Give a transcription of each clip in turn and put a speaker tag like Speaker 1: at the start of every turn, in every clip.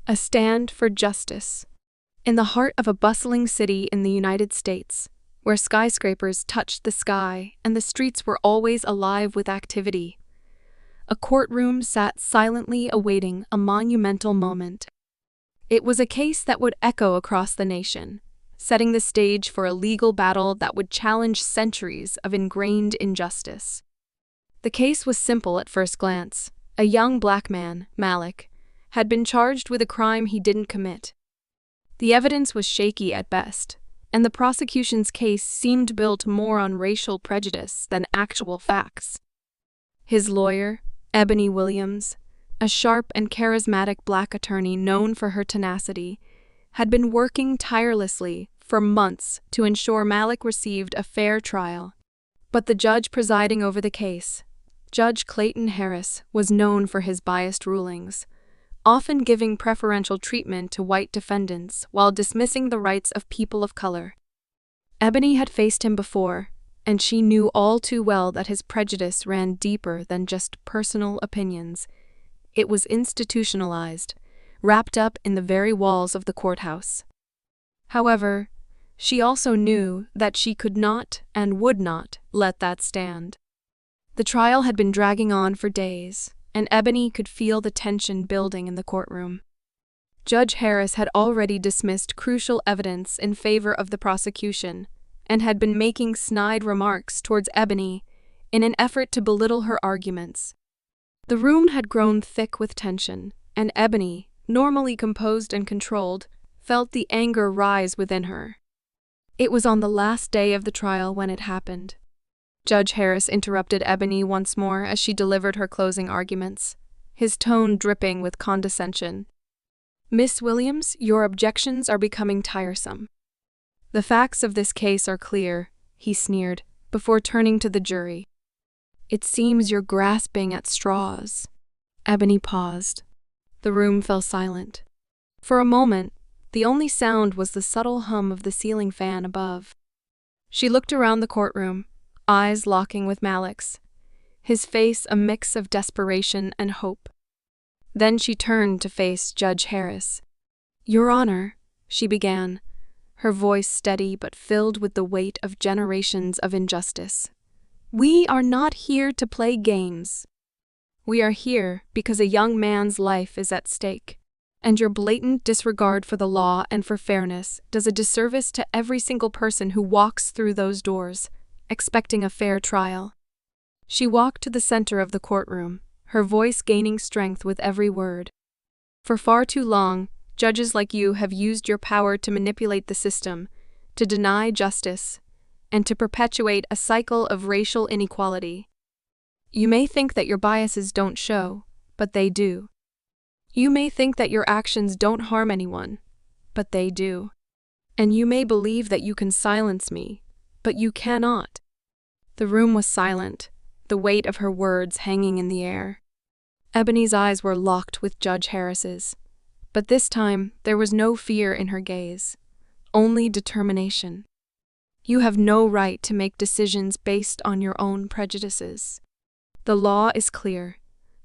Speaker 1: A stand for justice. In the heart of a bustling city in the United States, where skyscrapers touched the sky and the streets were always alive with activity, a courtroom sat silently awaiting a monumental moment. It was a case that would echo across the nation, setting the stage for a legal battle that would challenge centuries of ingrained injustice. The case was simple at first glance. A young black man, Malik, had been charged with a crime he didn't commit. The evidence was shaky at best, and the prosecution's case seemed built more on racial prejudice than actual facts. His lawyer, Ebony Williams, a sharp and charismatic black attorney known for her tenacity, had been working tirelessly for months to ensure Malik received a fair trial. But the judge presiding over the case, Judge Clayton Harris, was known for his biased rulings, often giving preferential treatment to white defendants while dismissing the rights of people of color. Ebony had faced him before, and she knew all too well that his prejudice ran deeper than just personal opinions. It was institutionalized, wrapped up in the very walls of the courthouse. However, she also knew that she could not and would not let that stand. The trial had been dragging on for days, and Ebony could feel the tension building in the courtroom. Judge Harris had already dismissed crucial evidence in favor of the prosecution and had been making snide remarks towards Ebony in an effort to belittle her arguments. The room had grown thick with tension, and Ebony, normally composed and controlled, felt the anger rise within her. It was on the last day of the trial when it happened. Judge Harris interrupted Ebony once more as she delivered her closing arguments, his tone dripping with condescension. "Miss Williams, your objections are becoming tiresome. The facts of this case are clear," he sneered, before turning to the jury. "It seems you're grasping at straws." Ebony paused. The room fell silent. For a moment, the only sound was the subtle hum of the ceiling fan above. She looked around the courtroom, eyes locking with Malik's, his face a mix of desperation and hope. Then she turned to face Judge Harris. "Your Honor," she began, her voice steady but filled with the weight of generations of injustice. "We are not here to play games. We are here because a young man's life is at stake, and your blatant disregard for the law and for fairness does a disservice to every single person who walks through those doors, expecting a fair trial." She walked to the center of the courtroom, her voice gaining strength with every word. "For far too long, judges like you have used your power to manipulate the system, to deny justice, and to perpetuate a cycle of racial inequality. You may think that your biases don't show, but they do. You may think that your actions don't harm anyone, but they do. And you may believe that you can silence me, but you cannot." The room was silent, the weight of her words hanging in the air. Ebony's eyes were locked with Judge Harris's, but this time there was no fear in her gaze, only determination. "You have no right to make decisions based on your own prejudices. The law is clear,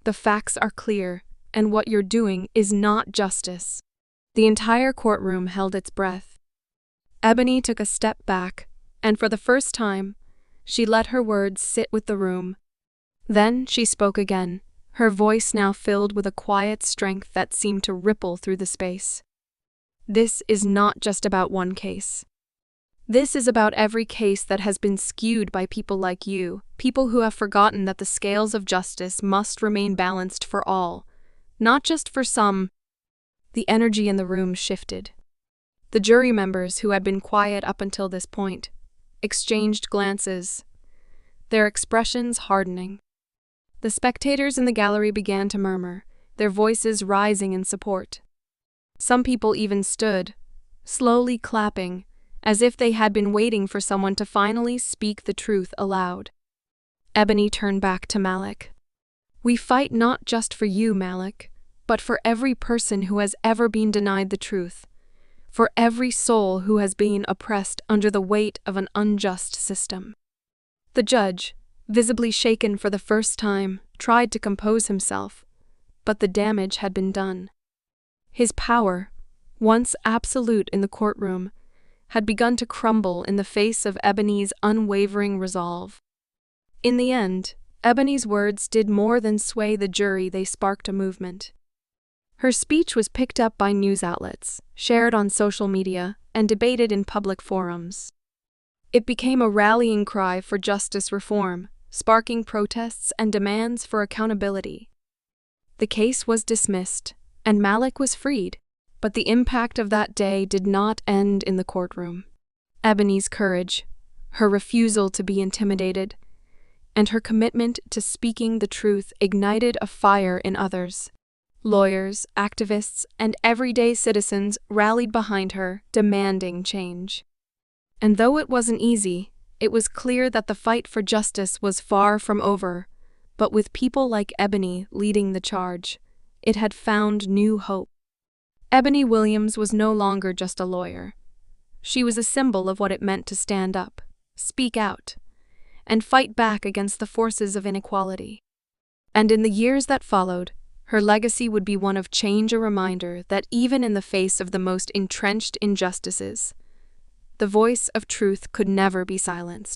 Speaker 1: the facts are clear, and what you're doing is not justice." The entire courtroom held its breath. Ebony took a step back, and for the first time, she let her words sit with the room. Then she spoke again, her voice now filled with a quiet strength that seemed to ripple through the space. "This is not just about one case. This is about every case that has been skewed by people like you, people who have forgotten that the scales of justice must remain balanced for all, not just for some." The energy in the room shifted. The jury members, who had been quiet up until this point, exchanged glances, their expressions hardening. The spectators in the gallery began to murmur, their voices rising in support. Some people even stood, slowly clapping, as if they had been waiting for someone to finally speak the truth aloud. Ebony turned back to Malik. "We fight not just for you, Malik, but for every person who has ever been denied the truth, for every soul who has been oppressed under the weight of an unjust system." The judge, visibly shaken for the first time, tried to compose himself, but the damage had been done. His power, once absolute in the courtroom, had begun to crumble in the face of Ebony's unwavering resolve. In the end, Ebony's words did more than sway the jury, they sparked a movement. Her speech was picked up by news outlets, shared on social media, and debated in public forums. It became a rallying cry for justice reform, sparking protests and demands for accountability. The case was dismissed, and Malik was freed, but the impact of that day did not end in the courtroom. Ebony's courage, her refusal to be intimidated, and her commitment to speaking the truth ignited a fire in others. Lawyers, activists, and everyday citizens rallied behind her, demanding change. And though it wasn't easy, it was clear that the fight for justice was far from over, but with people like Ebony leading the charge, it had found new hope. Ebony Williams was no longer just a lawyer. She was a symbol of what it meant to stand up, speak out, and fight back against the forces of inequality. And in the years that followed, her legacy would be one of change, a reminder that even in the face of the most entrenched injustices, the voice of truth could never be silenced.